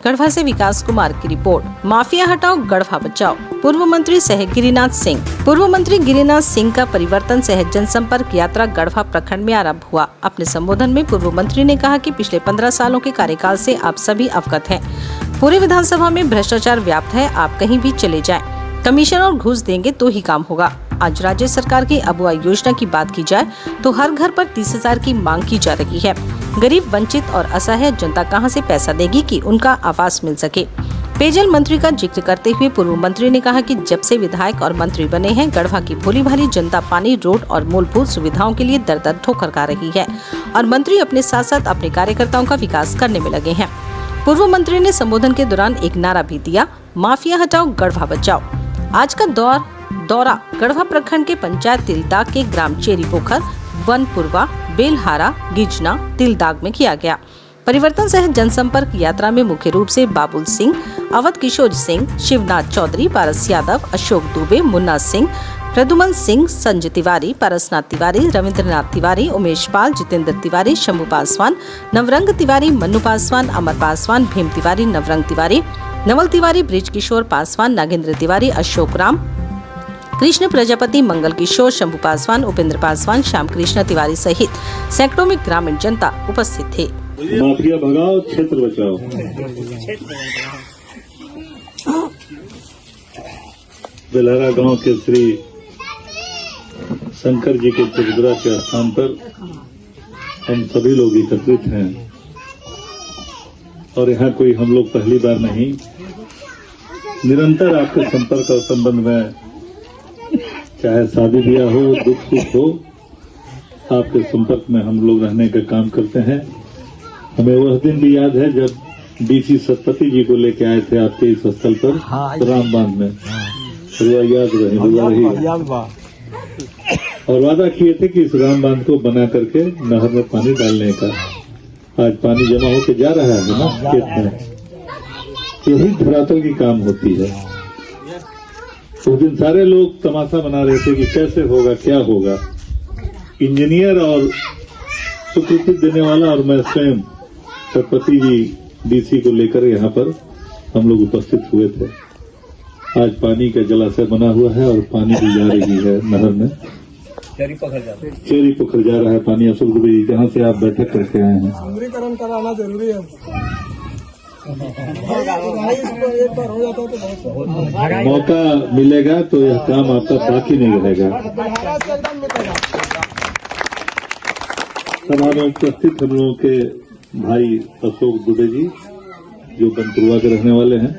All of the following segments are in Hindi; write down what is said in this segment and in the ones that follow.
गढ़वा से विकास कुमार की रिपोर्ट। माफिया हटाओ गढ़वा बचाओ। पूर्व मंत्री सह गिरिनाथ सिंह। पूर्व मंत्री गिरिनाथ सिंह का परिवर्तन सह जनसंपर्क यात्रा गढ़वा प्रखंड में आरंभ हुआ। अपने संबोधन में पूर्व मंत्री ने कहा कि पिछले 15 सालों के कार्यकाल से आप सभी अवगत हैं। पूरे विधानसभा में भ्रष्टाचार व्याप्त है। आप कहीं भी चले जाएं, कमीशन और घूस देंगे तो ही काम होगा। आज राज्य सरकार की अबुआ योजना की बात की जाए तो हर घर पर 30,000 की मांग की जा रही है। गरीब, वंचित और असहाय जनता कहां से पैसा देगी कि उनका आवास मिल सके। पेयजल मंत्री का जिक्र करते हुए पूर्व मंत्री ने कहा कि जब से विधायक और मंत्री बने हैं, गढ़वा की भोली भाली जनता पानी, रोड और मूलभूत सुविधाओं के लिए दर ठोकर खा रही है और मंत्री अपने साथ साथ अपने कार्यकर्ताओं का विकास करने में लगे हैं। पूर्व मंत्री ने संबोधन के दौरान एक नारा भी दिया, माफिया हटाओ गढ़वा बचाओ। आज का दौरा गढ़वा प्रखंड के पंचायत तिलदाग के ग्राम चेरी पोखर, वनपुरवा, बेलहारा, गिजना, तिलदाग में किया गया। परिवर्तन सह जनसंपर्क यात्रा में मुख्य रूप से बाबुल सिंह, अवध किशोर सिंह, शिवनाथ चौधरी, पारस यादव, अशोक दुबे, मुन्ना सिंह, प्रदुमन सिंह, संजय तिवारी, पारसनाथ तिवारी, रविंद्रनाथ तिवारी, उमेश पाल, जितेंद्र तिवारी, शंभू पासवान, नवरंग तिवारी, मन्नू पासवान, अमर पासवान, भीम तिवारी, नवरंग तिवारी, नवल तिवारी, ब्रिज किशोर पासवान, नागेंद्र तिवारी, अशोक राम, कृष्ण प्रजापति, मंगल किशोर, शंभू पासवान, उपेंद्र पासवान, श्याम कृष्ण तिवारी सहित सैकड़ों में ग्रामीण जनता उपस्थित थे। माफिया भगाओ, क्षेत्र बचाओ। बेलहारा गांव के श्री शंकर जी के चबूतरा के स्थान पर हम सभी लोग एकत्रित हैं और यहाँ कोई हम लोग पहली बार नहीं, निरंतर आपके संपर्क और संबंध में, चाहे शादी ब्याह हो, दुख सुख हो, आपके संपर्क में हम लोग रहने का काम करते हैं। हमें वह दिन भी याद है जब डीसी सतपति जी को लेके आए थे आपके इस स्थल पर, राम बांध में। याद रही और वादा किए थे कि इस राम बांध को बना करके नहर में पानी डालने का। आज पानी जमा होकर जा रहा है ना खेत में। यही धरातल की काम होती है। उस दिन सारे लोग तमाशा बना रहे थे कि कैसे होगा, क्या होगा। इंजीनियर और स्वीकृति देने वाला और मैं स्वयं सतपति जी डीसी को लेकर यहाँ पर हम लोग उपस्थित हुए थे। आज पानी का जलाशय बना हुआ है और पानी भी जा रही है नहर में। चेरी पोखर जा रहा है पानी। अशोक दुबे जी, जहाँ से आप बैठक करके आए हैं, सुंदरीकरण कराना जरूरी है। मौका मिलेगा तो यह काम आपका बाकी नहीं रहेगा। सभा में उपस्थित हम लोगों के भाई अशोक दुबे जी, जो बनपुरवा के रहने वाले हैं,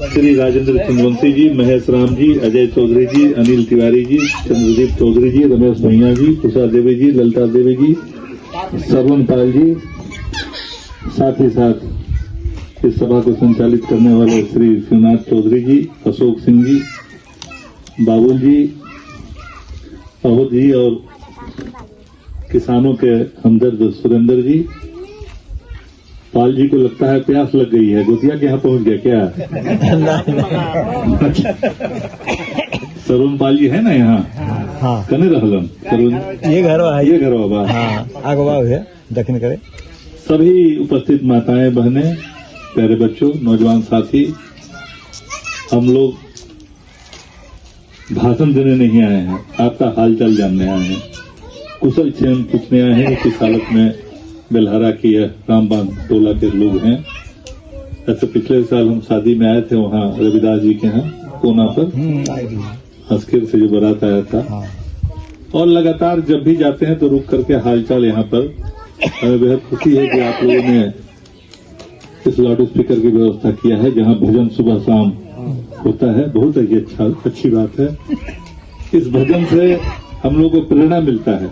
श्री राजेंद्र सिंह जी, महेश राम जी, अजय चौधरी जी, अनिल तिवारी जी, चंद्रदीप चौधरी जी, रमेश भैया जी, उषा देवी जी, ललिता देवी जी, सरवन पाल जी, साथ ही साथ इस सभा को संचालित करने वाले श्री शिवनाथ चौधरी जी, अशोक सिंह जी, बाबुल जी, अवध जी और किसानों के हमदर्द सुरेंद्र जी। पाल जी को लगता है प्यास लग गई है, गोतिया के यहाँ पहुंच गया क्या? सरुण पाल जी है ना यहाँ? हाँ। कने रहलन सरुण, ये घर बा। हाँ, अगवा है दक्षिण करे। सभी उपस्थित माताएं, बहनें, प्यारे बच्चों, नौजवान साथी, हम लोग भाषण देने नहीं आए हैं, आपका हालचाल जानने आए हैं, कुशल क्षेम पूछने आए हैं। किस हालत में बेलहारा की रामबांध टोला के लोग हैं। ऐसे पिछले साल हम शादी में आए थे, वहाँ रविदास जी के यहाँ कोना पर हंसखेर से जो बारात आया था। और लगातार जब भी जाते हैं तो रुक करके हालचाल यहाँ पर, हमें बेहद खुशी है कि आप लोगों ने इस लाउड स्पीकर की व्यवस्था किया है, जहाँ भजन सुबह शाम होता है। बहुत ही अच्छी बात है। इस भजन से हम लोगों को प्रेरणा मिलता है,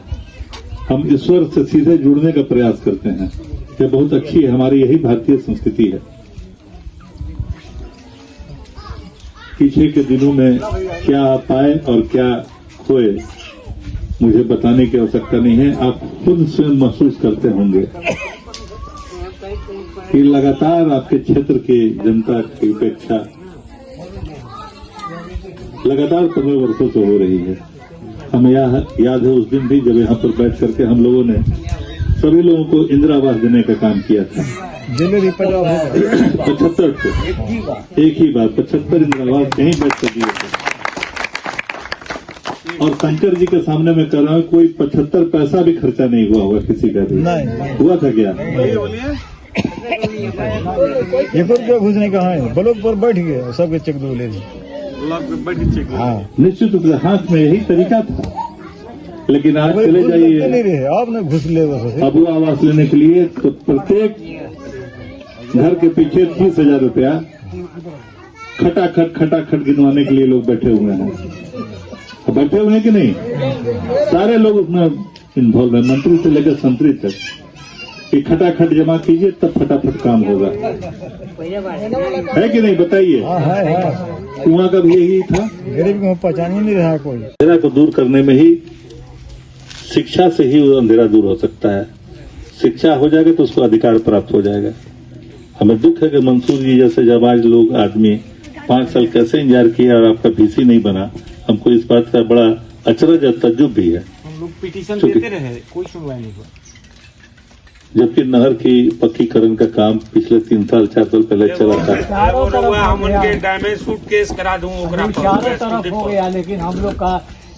हम ईश्वर से सीधे जुड़ने का प्रयास करते हैं। ये बहुत अच्छी है, हमारी यही भारतीय संस्कृति है। पीछे के दिनों में क्या पाए और क्या खोए, मुझे बताने की आवश्यकता नहीं है, आप खुद स्वयं महसूस करते होंगे कि लगातार आपके क्षेत्र की जनता की उपेक्षा लगातार 15 वर्षों से हो रही है। हमें याद है उस दिन भी जब यहाँ पर बैठ करके हम लोगों ने सभी लोगों को इंदिरा आवास देने का काम किया था। डिलीवरी 75 को एक ही बार 75 इंदिरा आवास कहीं बैठ कर दिए थे। और शंकर जी के सामने मैं कह रहा हूँ कोई 75 पैसा भी खर्चा नहीं हुआ होगा किसी का भी। नहीं हुआ था क्या? 1 रुपया घुस नहीं कहा है, ब्लॉक पर बैठ गए सबके चेक दो ले दी। हाँ निश्चित रूप से हाथ में यही तरीका था, लेकिन आज चले नहीं जाइए रहे आपने घुस ले बस। अबू आवास लेने के लिए तो प्रत्येक घर के पीछे 30,000 रुपया खटाखट गिनवाने के लिए लोग बैठे हुए हैं। बैठे हुए हैं कि नहीं? सारे लोग उसमें इन्वॉल्व है, मंत्री से लेकर संतरी तक, कि खटाखट जमा कीजिए तब फटाफट काम होगा। है कि नहीं बताइए? हाँ है कुआं का भी यही था। गरीब को पहचान ही नहीं रहा कोई। अंधेरा को दूर करने में ही शिक्षा से ही वो अंधेरा दूर हो सकता है। शिक्षा हो जाएगा तो उसको अधिकार प्राप्त हो जाएगा। हमें दुख है कि मंसूर जी जैसे जाबाज लोग आदमी 5 साल कैसे इंतजार किया और आपका VC नहीं बना। हमको इस बात का बड़ा अचरज और तज्जुब भी है। हम लोग पिटीशन देते रहे, कोई सुनवाई नहीं हुआ। जबकि नहर की पक्कीकरण का काम पिछले 3 साल 4 साल पहले चला था। हमन के डैमेज सूटकेस करा दूं ओकरा पर चारों तरफ हो गया, लेकिन हम लोग का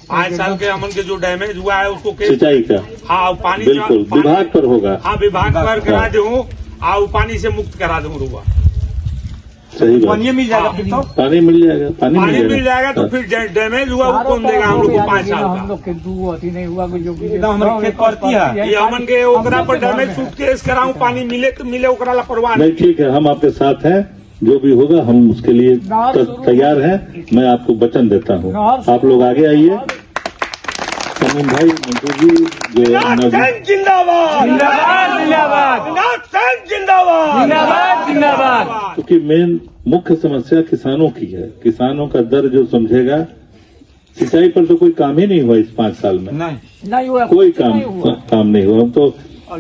5 साल के हमन के जो डैमेज हुआ है उसको केस, सिंचाई का हाँ पानी बिल्कुल विभाग पर होगा। हाँ विभाग पर करा दूं, पानी से मुक्त करा दूं रुआ। सही बात। पानी मिल जाएगा फिर तो, पानी मिल जाएगा, पानी मिल जाएगा तो फिर डैमेज हुआ वो कौन देगा हम लोग को 5 साल हम का? लोग के दू अथी नहीं हुआ जो हमारे खेत पड़ती है ये हमन के ओकरा पर डैमेज सूटकेस कराऊं, पानी मिले तो मिले, ओकरा ला परवाह नहीं। ठीक है, हम आपके साथ हैं, जो भी होगा हम उसके लिए तैयार हैं। मैं आपको वचन देता हूँ, आप लोग आगे आइए। समीम भाई, मंसूर जी जो जिंदाबाद जिंदाबाद जिंदाबाद जिंदाबाद। क्योंकि मेन मुख्य समस्या किसानों की है। किसानों का दर्द जो समझेगा। सिंचाई पर तो कोई काम ही नहीं हुआ इस 5 साल में, नहीं हुआ, कोई काम नहीं हुआ। हम तो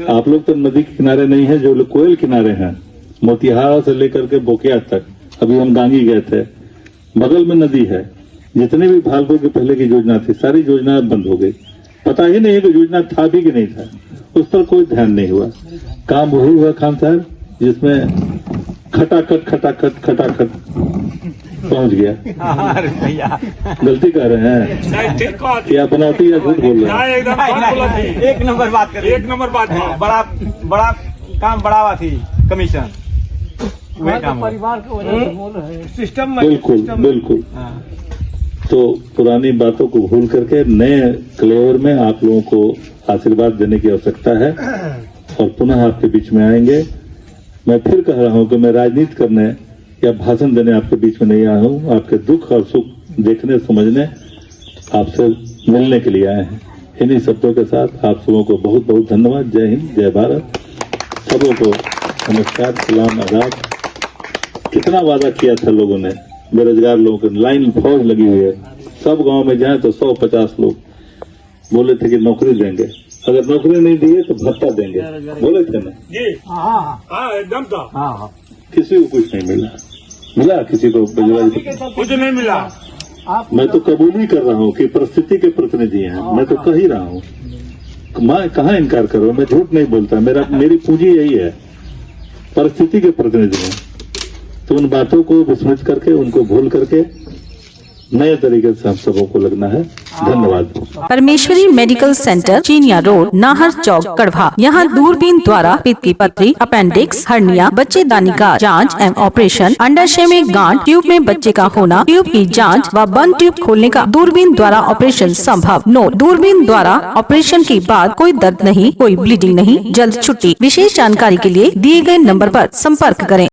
आप लोग तो नदी के किनारे नहीं है, जो लोग कोयल किनारे हैं, मोतिहारा से लेकर के बोकिया तक। अभी हम गांगी गए थे, बगल में नदी है। जितने भी भालपुर के पहले की योजना थी सारी योजना बंद हो गई। पता ही नहीं है कि योजना था भी कि नहीं था, उस पर कोई ध्यान नहीं हुआ। काम वही हुआ खान साहब जिसमें खटाखट पहुंच गया। गलती कर रहे हैं या बनावटी या झूठ बोल रहे हैं? एकदम एक नंबर बात कर, एक नंबर बात। बड़ा काम बढ़ावा थी कमीशन, वही काम परिवार को वजह से बोल रहे हैं। सिस्टम बिल्कुल। तो पुरानी बातों को भूल करके नए क्लेवर में आप लोगों को आशीर्वाद देने की आवश्यकता है और पुनः आपके बीच में आएंगे। मैं फिर कह रहा हूं कि मैं राजनीति करने या भाषण देने आपके बीच में नहीं आया हूं। आपके दुख और सुख देखने समझने, आपसे मिलने के लिए आए हैं। इन्हीं शब्दों के साथ आप सबों को बहुत बहुत धन्यवाद। जय हिंद, जय भारत। सबों को नमस्कार, सलाम, आदाब। कितना वादा किया था लोगों ने, बेरोजगार लोगों को लाइन फौज लगी हुई है। सब गांव में जाए तो 150 लोग बोले थे कि नौकरी देंगे, अगर नौकरी नहीं दिए तो भत्ता देंगे, बोले थे ना जी। हाँ एकदम था। किसी को कुछ नहीं मिला किसी को कुछ नहीं मिला। मैं तो कबूल ही कर रहा हूँ कि परिस्थिति के प्रतिनिधि हैं। मैं तो कह ही रहा हूँ, मैं कहाँ इनकार कर रहा हूँ। मैं झूठ नहीं बोलता, मेरी पूंजी यही है। परिस्थिति के प्रतिनिधि हैं तो उन बातों को विस्मृत करके, उनको भूल करके नए तरीके से हम सबों को लगना है। धन्यवाद। परमेश्वरी मेडिकल सेंटर, चिनिया रोड, नाहर चौक, गढ़वा। यहाँ दूरबीन द्वारा पित्त की पथरी, अपेंडिक्स, हर्निया, बच्चेदानी का जांच एवं ऑपरेशन, अंडाशय में गांठ, ट्यूब में बच्चे का होना, ट्यूब की जांच व बंद ट्यूब खोलने का दूरबीन द्वारा ऑपरेशन संभव। नोट: दूरबीन द्वारा ऑपरेशन के बाद कोई दर्द नहीं, कोई ब्लीडिंग नहीं, जल्द छुट्टी। विशेष जानकारी के लिए दिए गए नंबर पर संपर्क करें।